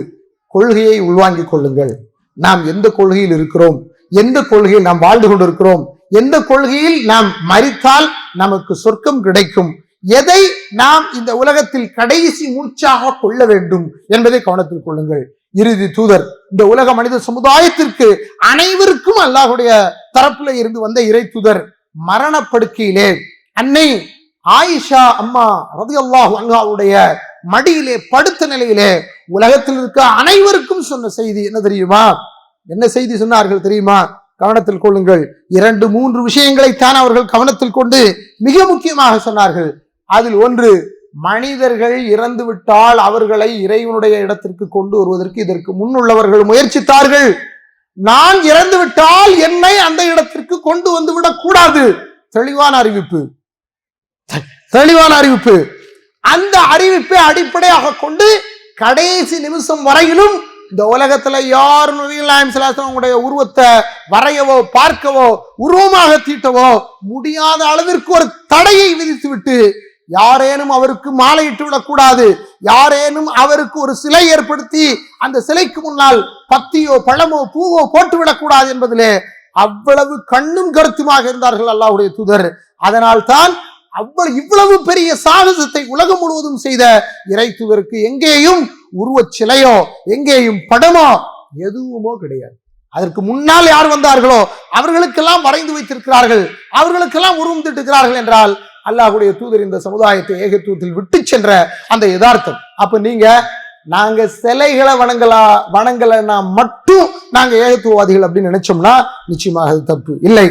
கொள்கையை உள்வாங்கிக் கொள்ளுங்கள். நாம் எந்த கொள்கையில் இருக்கிறோம், எந்த கொள்கையில் நாம் வாழ்ந்து கொண்டிருக்கிறோம், எந்த கொள்கையில் நாம் மரித்தால் நமக்கு சொர்க்கம் கிடைக்கும், எதை நாம் இந்த உலகத்தில் கடைசி மூச்சாக கொள்ள வேண்டும் என்பதை கவனத்தில் கொள்ளுங்கள். இறுதி தூதர் இந்த உலக மனித சமுதாயத்திற்கு அனைவருக்கும் அல்லாஹ்வுடைய தரப்புல இருந்து வந்த இறை தூதர் மரணப்படுக்கையிலே அன்னை ஆயிஷா அம்மா ரலியல்லாஹு அன்ஹாவுடைய மடியிலே படுத்த நிலையிலே உலகத்தில் இருக்க அனைவருக்கும் சொன்ன செய்தி என்ன தெரியுமா? என்ன செய்தி சொன்னார்கள் தெரியுமா? கவனத்தில் கொள்ளுங்கள். 2-3 விஷயங்களைத்தான் அவர்கள் கவனத்தில் கொண்டு மிக முக்கியமாக சொன்னார்கள். அதில் ஒன்று, மனிதர்கள் இறந்து விட்டால் அவர்களை இறைவனுடைய இடத்திற்கு கொண்டு வருவதற்கு இதற்கு முன்னுள்ளவர்கள் முயற்சித்தார்கள். நான் இறந்து விட்டால் என்னை அந்த இடத்திற்கு கொண்டு வந்து விடக் கூடாது. தெளிவான அறிவிப்பு. அந்த அறிவிப்பை அடிப்படையாக கொண்டு கடைசி நிமிஷம் வரையிலும் இந்த உலகத்துல யார் நபியுடைய உருவத்தை வரையவோ பார்க்கவோ உருவமாக தீட்டவோ முடியாத அளவிற்கு ஒரு தடையை விதித்து விட்டு யாரேனும் அவருக்கு மாலையிட்டு விடக்கூடாது, யாரேனும் அவருக்கு ஒரு சிலை ஏற்படுத்தி அந்த சிலைக்கு முன்னால் பத்தியோ பழமோ பூவோ போட்டு விடக்கூடாது என்பதிலே அவ்வளவு கண்ணும் கருத்துமாக இருந்தார்கள் அல்லாஹ்வுடைய தூதர். அதனால் தான் இவ்வளவு பெரிய சாகசத்தை உலகம் முழுவதும் செய்த இறை தூதருக்கு எங்கேயும் உருவச் சிலையோ எங்கேயும் படமோ எதுவுமோ கிடையாது. அதற்கு முன்னால் யார் வந்தார்களோ அவர்களுக்கெல்லாம் வரைந்து வைத்திருக்கிறார்கள், அவர்களுக்கெல்லாம் உருவம் திட்டுகிறார்கள் என்றால் அல்லாஹ்வுடைய தூதர் இந்த சமுதாயத்தை ஏகத்துவத்தில் விட்டு சென்ற அந்த யதார்த்தம். அப்ப நீங்க நாங்க சிலைகளை வணங்கலன்னா மட்டும் நாங்க ஏகத்துவவாதிகள் அப்படின்னு நினைச்சோம்னா நிச்சயமாக அது தப்பு இல்லை.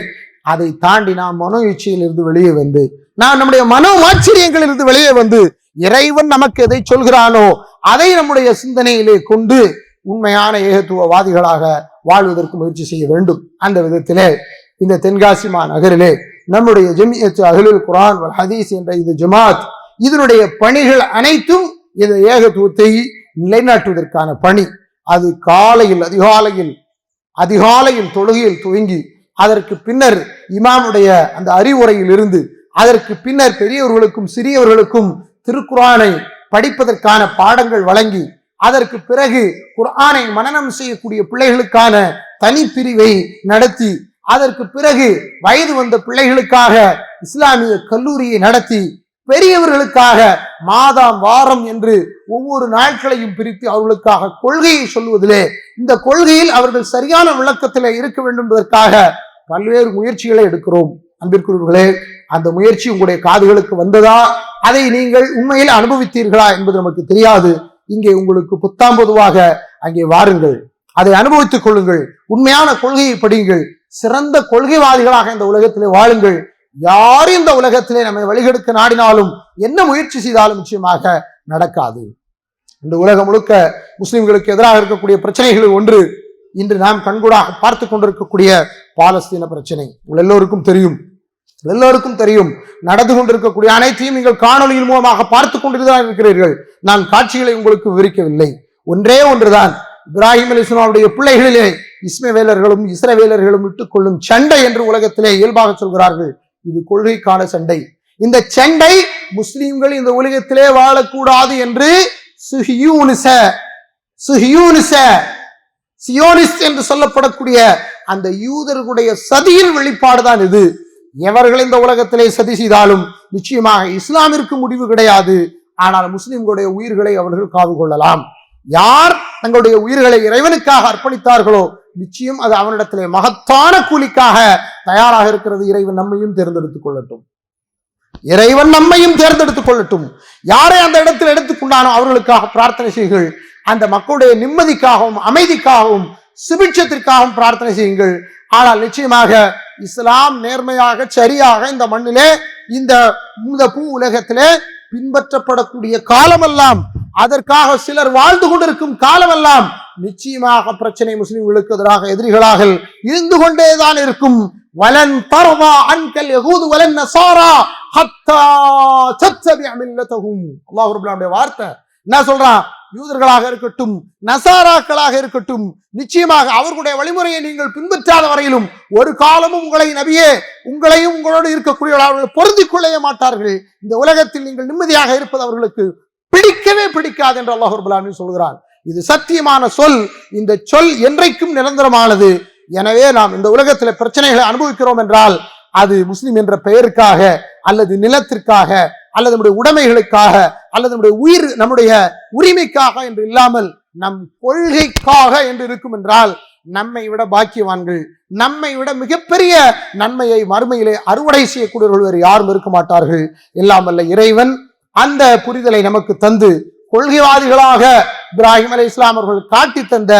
அதை தாண்டி நாம் மனோ இச்சையிலிருந்து வெளியே வந்து, நாம் நம்முடைய மனோ ஆச்சரியங்களிலிருந்து வெளியே வந்து இறைவன் நமக்கு எதை சொல்கிறானோ அதை நம்முடைய சிந்தனையிலே கொண்டு உண்மையான ஏகத்துவவாதிகளாக வாழ்வதற்கு முயற்சி செய்ய வேண்டும். அந்த விதத்திலே இந்த தென்காசி நகரிலே நம்முடைய ஜமியத் அஹ்லுல் குர்ஆன் வல் ஹதீஸ் என்ற இந்த ஜமாத் இதனுடைய பணிகள் அனைத்தும் இந்த ஏகத்துவத்தை நிலைநாட்டுவதற்கான பணி. அது காலையில் அதிகாலையில் தொழுகையில் துவங்கி அதற்கு பின்னர் இமாமுடைய அந்த அறிவுரையில் இருந்து அதற்கு பின்னர் பெரியவர்களுக்கும் சிறியவர்களுக்கும் திருக்குர்ஆனை படிப்பதற்கான பாடங்கள் வழங்கி அதற்கு பிறகு குர்ஆனை மனனம் செய்யக்கூடிய பிள்ளைகளுக்கான தனிப்பிரிவை நடத்தி அதற்கு பிறகு வயது வந்த பிள்ளைகளுக்காக இஸ்லாமிய கல்லூரியை நடத்தி பெரியவர்களுக்காக மாதம் வாரம் என்று ஒவ்வொரு நாட்களையும் பிரித்து அவர்களுக்காக கொள்கையை சொல்லுவதிலே இந்த கொள்கையில் அவர்கள் சரியான விளக்கத்திலே இருக்க வேண்டும் என்பதற்காக பல்வேறு முயற்சிகளை எடுக்கிறோம். அன்பிற்குரியவர்களே, அந்த முயற்சி உங்களுடைய காதுகளுக்கு வந்ததா, அதை நீங்கள் உண்மையில் அனுபவித்தீர்களா என்பது நமக்கு தெரியாது. இங்கே உங்களுக்கு புத்தாம் பொதுவாக அங்கே வாருங்கள், அதை அனுபவித்துக் கொள்ளுங்கள், உண்மையான கொள்கையை படியுங்கள், சிறந்த கொள்கைவாதிகளாக இந்த உலகத்திலே வாழுங்கள். யார் இந்த உலகத்திலே நம்மை வழிகெடுக்க நாடினாலும் என்ன முயற்சி செய்தாலும் நிச்சயமாக நடக்காது. இந்த உலகம் முழுக்க முஸ்லிம்களுக்கு எதிராக இருக்கக்கூடிய பிரச்சனைகளில் ஒன்று இன்று நாம் கண்கூடாக பார்த்து கொண்டிருக்கக்கூடிய பாலஸ்தீன பிரச்சனை. எல்லோருக்கும் தெரியும். நடந்து கொண்டிருக்கக்கூடிய அனைத்தையும் நீங்கள் காணொலியின் மூலமாக பார்த்து கொண்டுதான் இருக்கிறீர்கள். நான் காட்சிகளை உங்களுக்கு விவரிக்கவில்லை. ஒன்றே ஒன்றுதான், இப்ராஹிம் அலைஹிஸ்ஸலாமுடைய பிள்ளைகளிலே இஸ்மவேலர்களும் இஸ்ரவேலர்களும் விட்டுக் கொள்ளும் சண்டை என்று உலகத்திலே இயல்பாக சொல்கிறார்கள். இது கொள்கைக்கான சண்டை. இந்த சண்டை முஸ்லிம்கள் இந்த உலகத்திலே வாழக்கூடாது என்று சியோனிஸ்ட் என்று சொல்லப்படக்கூடிய அந்த யூதர்களுடைய சதியின் வெளிப்பாடுதான் இது. எவர்கள் இந்த உலகத்திலே சதி செய்தாலும் நிச்சயமாக இஸ்லாமிற்கு முடிவு கிடையாது. ஆனால் முஸ்லிம்களுடைய உயிர்களை அவர்கள் காவு கொள்ளலாம். யார் தங்களுடைய உயிர்களை இறைவனுக்காக அர்ப்பணித்தார்களோ நிச்சயம் அது அவனிடத்திலே மகத்தான கூலிக்காக தயாராக இருக்கிறது. இறைவன் நம்மையும் தேர்ந்தெடுத்துக் கொள்ளட்டும். இறைவன் நம்மையும் தேர்ந்தெடுத்துக் கொள்ளட்டும். யாரை அந்த இடத்தில் எடுத்துக்கொண்டானோ அவர்களுக்காக பிரார்த்தனை செய்யுங்கள். அந்த மக்களுடைய நிம்மதிக்காகவும் அமைதிக்காகவும் சுபிட்சத்திற்காகவும் பிரார்த்தனை செய்யுங்கள். ஆனால் நிச்சயமாக இஸ்லாம் நேர்மையாக சரியாக இந்த மண்ணிலே இந்த பூ உலகத்திலே பின்பற்றப்படக்கூடிய காலமெல்லாம், அதற்காக சிலர் வாழ்ந்து கொண்டிருக்கும் காலமெல்லாம் நிச்சயமாக பிரச்சனை முஸ்லிம்களுக்கு எதிராக எதிரிகளாக இருந்து கொண்டேதான் இருக்கும். வலன் தர்வா அன்கல் யஹூது வலன் நஸாரா ஹத்தா தத்தபிஅ மில்லதஹும். அல்லாஹ் ரப்பல் ஆலமீனுடைய வார்த்தை என்ன சொல்றான்? யூதர்களாக இருக்கட்டும், நசாராக்களாக இருக்கட்டும், நிச்சயமாக அவர்களுடைய வழிமுறையை நீங்கள் பின்பற்றாத வரையிலும் ஒரு காலமும் உங்களை நபியே உங்களையும் உங்களோடு இருக்கக்கூடியவர்கள் பொருந்திக் கொள்ளவே மாட்டார்கள். இந்த உலகத்தில் நீங்கள் நிம்மதியாக இருப்பது அவர்களுக்கு பிடிக்கவே பிடிக்காது என்று அல்லாஹ் ரப்பல் ஆலமீன் சொல்கிறான். இது சத்தியமான சொல். இந்த சொல் என்றைக்கும் நிரந்தரமானது. எனவே நாம் இந்த உலகத்தில் பிரச்சனைகளை அனுபவிக்கிறோம் என்றால் அது முஸ்லிம் என்ற பெயருக்காக அல்லது நிலத்திற்காக அல்லது நம்முடைய உடைமைகளுக்காக அல்லது நம்முடைய உரிமைக்காக என்று இல்லாமல் நம் கொள்கைக்காக என்று இருக்கும் என்றால் நம்மை விட பாக்கியவான்கள், நம்மை விட மிகப்பெரிய நன்மையை மறுமையிலே அறுவடை செய்யக்கூடியவர்கள் வேறு யாரும் இருக்க மாட்டார்கள். எல்லாம் அல்ல இறைவன் அந்த புரிதலை நமக்கு தந்து கொள்கைவாதிகளாக இப்ராஹிம் அலைஹிஸ்ஸலாம் அவர்கள் காட்டி தந்த,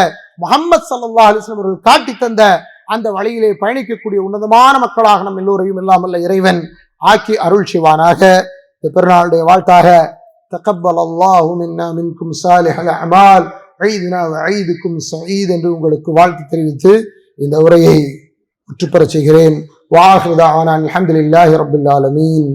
முஹம்மது ஸல்லல்லாஹு அலைஹி வஸல்லம் அவர்கள் காட்டி தந்த அந்த வழியிலே பயணிக்கக்கூடிய உன்னதமான மக்களாக நம் எல்லோரையும் எல்லாம் அல்ல இறைவன் ஆக்கி அருள் செய்வானாக. இந்த பெருநாளுடைய வாழ்த்தாக தகப்பல் அல்லாஹு மின்னா மின்கும் சாலிஹல் அமால் ஈதுனா வ ஈதுக்கும் ஸஈத் என்று உங்களுக்கு வாழ்த்து தெரிவித்து இந்த உரையை முற்றுப்பெறச் செய்கிறேன். வ ஆகிரு தஅவானா அல்ஹம்துலில்லாஹி ரப்பில் ஆலமீன்.